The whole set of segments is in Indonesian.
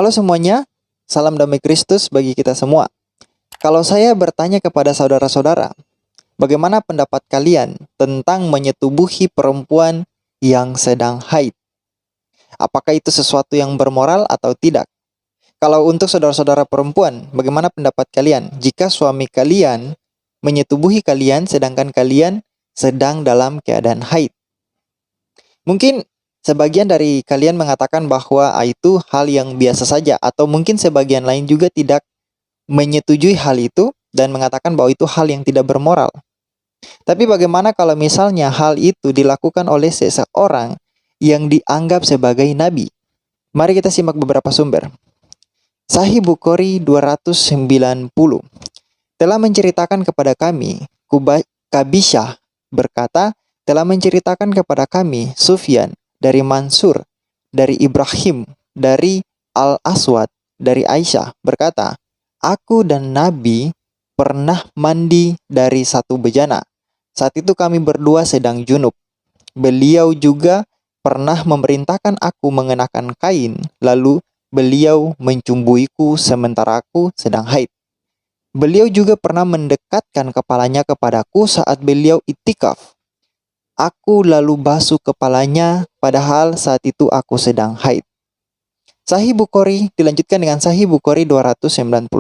Halo semuanya, salam damai Kristus bagi kita semua. Kalau saya bertanya kepada saudara-saudara, bagaimana pendapat kalian tentang menyetubuhi perempuan yang sedang haid? Apakah itu sesuatu yang bermoral atau tidak? Kalau untuk saudara-saudara perempuan, bagaimana pendapat kalian jika suami kalian menyetubuhi kalian sedangkan kalian sedang dalam keadaan haid? Mungkin sebagian dari kalian mengatakan bahwa itu hal yang biasa saja, atau mungkin sebagian lain juga tidak menyetujui hal itu dan mengatakan bahwa itu hal yang tidak bermoral. Tapi bagaimana kalau misalnya hal itu dilakukan oleh seseorang yang dianggap sebagai nabi? Mari kita simak beberapa sumber. Sahih Bukhari 290 telah menceritakan kepada kami, Kabisyah berkata, telah menceritakan kepada kami Sufyan dari Mansur, dari Ibrahim, dari Al-Aswad, dari Aisyah berkata, aku dan Nabi pernah mandi dari satu bejana. Saat itu kami berdua sedang junub. Beliau juga pernah memerintahkan aku mengenakan kain, lalu beliau mencumbuiku sementara aku sedang haid. Beliau juga pernah mendekatkan kepalanya kepadaku saat beliau itikaf. Aku lalu basuh kepalanya, padahal saat itu aku sedang haid. Sahih Bukhari dilanjutkan dengan Sahih Bukhari 291.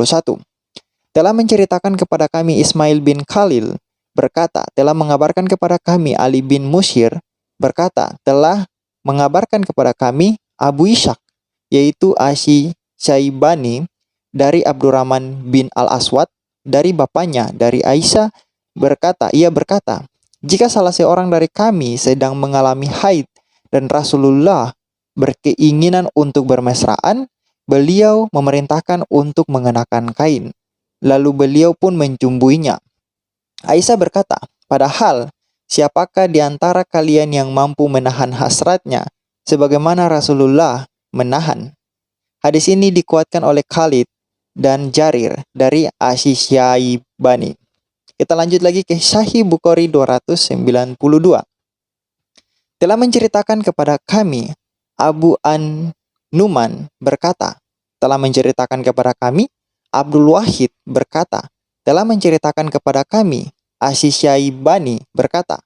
Telah menceritakan kepada kami Ismail bin Khalil berkata, telah mengabarkan kepada kami Ali bin Musyir berkata, telah mengabarkan kepada kami Abu Ishaq, yaitu Asy Syaibani dari Abdurrahman bin Al-Aswad, dari bapaknya, dari Aisyah berkata, ia berkata, jika salah seorang dari kami sedang mengalami haid dan Rasulullah berkeinginan untuk bermesraan, beliau memerintahkan untuk mengenakan kain. Lalu beliau pun mencumbuinya. Aisyah berkata, padahal siapakah di antara kalian yang mampu menahan hasratnya sebagaimana Rasulullah menahan? Hadis ini dikuatkan oleh Khalid dan Jarir dari Asy Syaibani. Kita lanjut lagi ke Sahih Bukhari 292. Telah menceritakan kepada kami Abu An Numan berkata, telah menceritakan kepada kami Abdul Wahid berkata, telah menceritakan kepada kami Asy Syaibani berkata,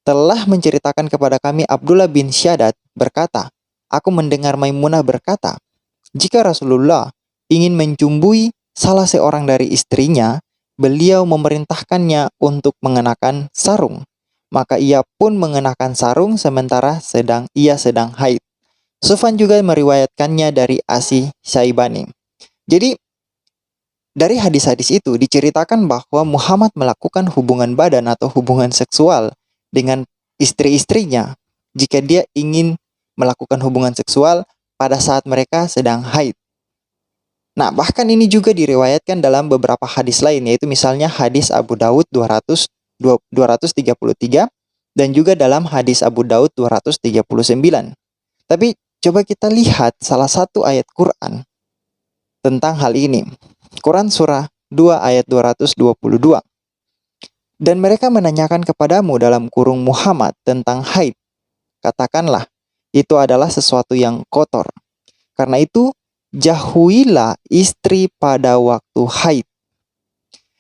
telah menceritakan kepada kami Abdullah bin Syaddad berkata, aku mendengar Maimunah berkata, jika Rasulullah ingin mencumbui salah seorang dari istrinya, beliau memerintahkannya untuk mengenakan sarung. Maka ia pun mengenakan sarung sementara ia sedang haid. Sufyan juga meriwayatkannya dari Asy Syaibani. Jadi, dari hadis-hadis itu diceritakan bahwa Muhammad melakukan hubungan badan atau hubungan seksual dengan istri-istrinya jika dia ingin melakukan hubungan seksual pada saat mereka sedang haid. Nah, bahkan ini juga diriwayatkan dalam beberapa hadis lain, yaitu misalnya hadis Abu Daud 233 dan juga dalam hadis Abu Daud 239. Tapi coba kita lihat salah satu ayat Quran tentang hal ini. Quran surah 2 ayat 222. Dan mereka menanyakan kepadamu dalam kurung Muhammad tentang haid. Katakanlah, itu adalah sesuatu yang kotor. Karena itu, jauhilah istri pada waktu haid.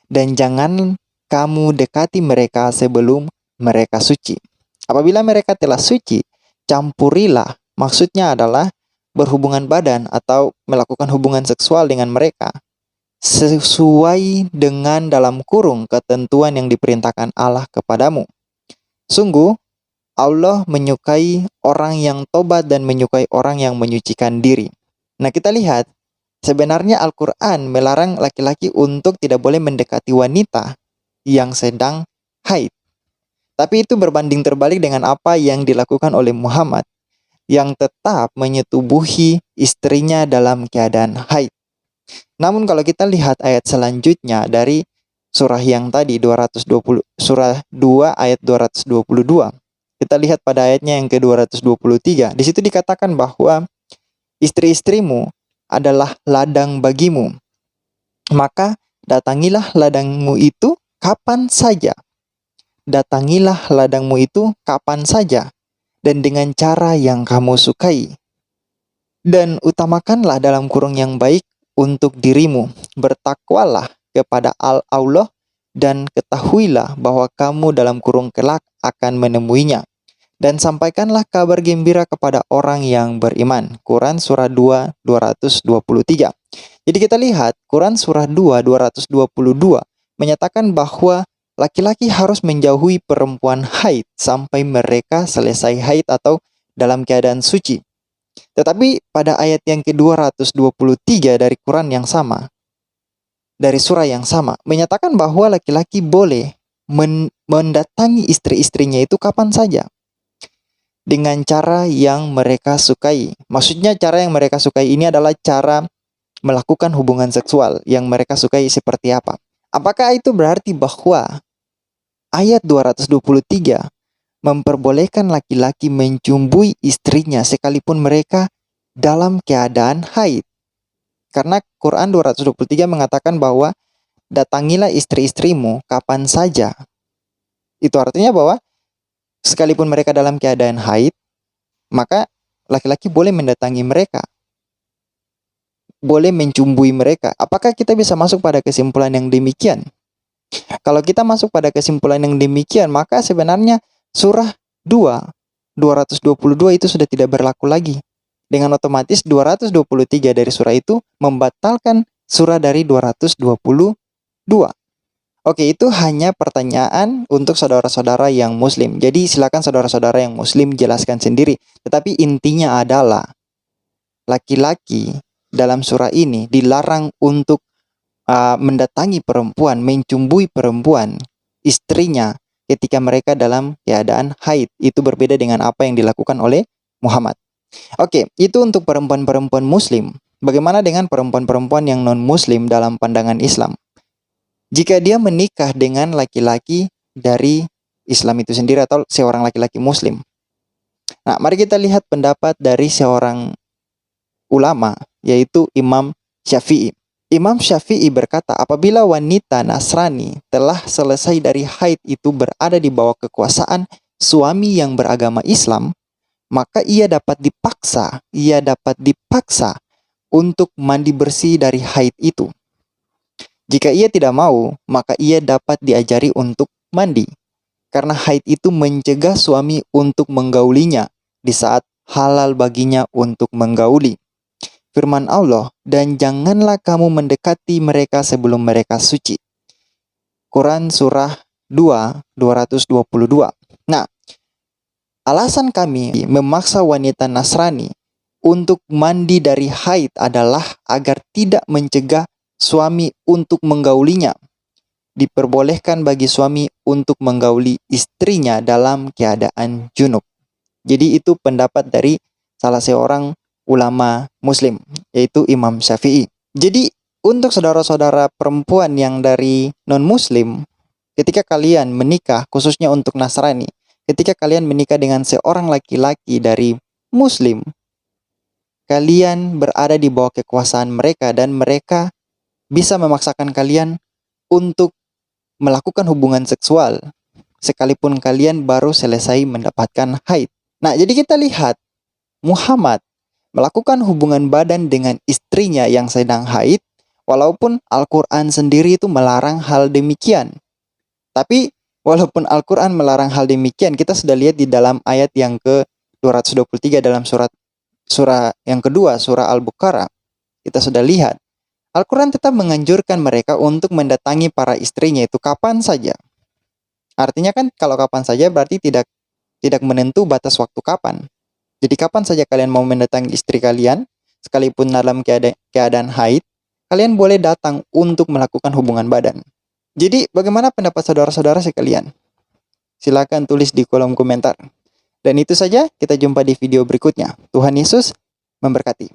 Dan jangan kamu dekati mereka sebelum mereka suci. Apabila mereka telah suci, campurilah. Maksudnya adalah berhubungan badan atau melakukan hubungan seksual dengan mereka sesuai dengan dalam kurung ketentuan yang diperintahkan Allah kepadamu. Sungguh, Allah menyukai orang yang tobat dan menyukai orang yang menyucikan diri. Nah, kita lihat, sebenarnya Al-Quran melarang laki-laki untuk tidak boleh mendekati wanita yang sedang haid. Tapi itu berbanding terbalik dengan apa yang dilakukan oleh Muhammad, yang tetap menyetubuhi istrinya dalam keadaan haid. Namun kalau kita lihat ayat selanjutnya dari surah yang tadi 220, surah 2 ayat 222. Kita lihat pada ayatnya yang ke-223. Di situ dikatakan bahwa istri-istrimu adalah ladang bagimu. Maka datangilah ladangmu itu kapan saja. Datangilah ladangmu itu kapan saja dan dengan cara yang kamu sukai. Dan utamakanlah dalam kurung yang baik untuk dirimu. Bertakwalah kepada Allah dan ketahuilah bahwa kamu dalam kurung kelak akan menemuinya. Dan sampaikanlah kabar gembira kepada orang yang beriman. Quran surah 2, 223. Jadi kita lihat Quran surah 2, 222 menyatakan bahwa laki-laki harus menjauhi perempuan haid sampai mereka selesai haid atau dalam keadaan suci. Tetapi pada ayat yang ke-223 dari Quran yang sama, dari surah yang sama, menyatakan bahwa laki-laki boleh mendatangi istri-istrinya itu kapan saja dengan cara yang mereka sukai. Maksudnya cara yang mereka sukai ini adalah cara melakukan hubungan seksual yang mereka sukai seperti apa. Apakah itu berarti bahwa ayat 223 memperbolehkan laki-laki mencumbui istrinya sekalipun mereka dalam keadaan haid? Karena Quran 223 mengatakan bahwa datangilah istri-istrimu kapan saja. Itu artinya bahwa sekalipun mereka dalam keadaan haid, maka laki-laki boleh mendatangi mereka, boleh mencumbui mereka. Apakah kita bisa masuk pada kesimpulan yang demikian? Kalau kita masuk pada kesimpulan yang demikian, maka sebenarnya surah 2, 222 itu sudah tidak berlaku lagi. Dengan otomatis 223 dari surah itu membatalkan surah dari 222. Oke, itu hanya pertanyaan untuk saudara-saudara yang muslim. Jadi silakan saudara-saudara yang muslim jelaskan sendiri. Tetapi intinya adalah laki-laki dalam surah ini dilarang untuk mendatangi perempuan, mencumbui perempuan, istrinya ketika mereka dalam keadaan haid. Itu berbeda dengan apa yang dilakukan oleh Muhammad. Oke, itu untuk perempuan-perempuan muslim. Bagaimana dengan perempuan-perempuan yang non-muslim dalam pandangan Islam? Jika dia menikah dengan laki-laki dari Islam itu sendiri atau seorang laki-laki muslim. Nah, mari kita lihat pendapat dari seorang ulama, yaitu Imam Syafi'i. Imam Syafi'i berkata, apabila wanita Nasrani telah selesai dari haid itu berada di bawah kekuasaan suami yang beragama Islam, maka ia dapat dipaksa untuk mandi bersih dari haid itu. Jika ia tidak mau, maka ia dapat diajari untuk mandi. Karena haid itu mencegah suami untuk menggaulinya di saat halal baginya untuk menggauli. Firman Allah, dan janganlah kamu mendekati mereka sebelum mereka suci. Quran surah 2, 222. Nah, alasan kami memaksa wanita Nasrani untuk mandi dari haid adalah agar tidak mencegah suami untuk menggaulinya. Diperbolehkan bagi suami untuk menggauli istrinya dalam keadaan junub. Jadi itu pendapat dari salah seorang ulama muslim, yaitu Imam Syafi'i. Jadi untuk saudara-saudara perempuan yang dari non-muslim, ketika kalian menikah, khususnya untuk Nasrani, ketika kalian menikah dengan seorang laki-laki dari muslim, kalian berada di bawah kekuasaan mereka dan mereka bisa memaksakan kalian untuk melakukan hubungan seksual sekalipun kalian baru selesai mendapatkan haid. Nah, jadi kita lihat Muhammad melakukan hubungan badan dengan istrinya yang sedang haid, walaupun Al-Quran sendiri itu melarang hal demikian. Tapi walaupun Al-Quran melarang hal demikian, kita sudah lihat di dalam ayat yang ke-223 dalam surah yang kedua, surah Al-Baqarah. Kita sudah lihat Al-Quran tetap menganjurkan mereka untuk mendatangi para istrinya itu kapan saja. Artinya kan kalau kapan saja berarti tidak menentu batas waktu kapan. Jadi kapan saja kalian mau mendatangi istri kalian, sekalipun dalam keadaan haid, kalian boleh datang untuk melakukan hubungan badan. Jadi bagaimana pendapat saudara-saudara sekalian? Silakan tulis di kolom komentar. Dan itu saja, kita jumpa di video berikutnya. Tuhan Yesus memberkati.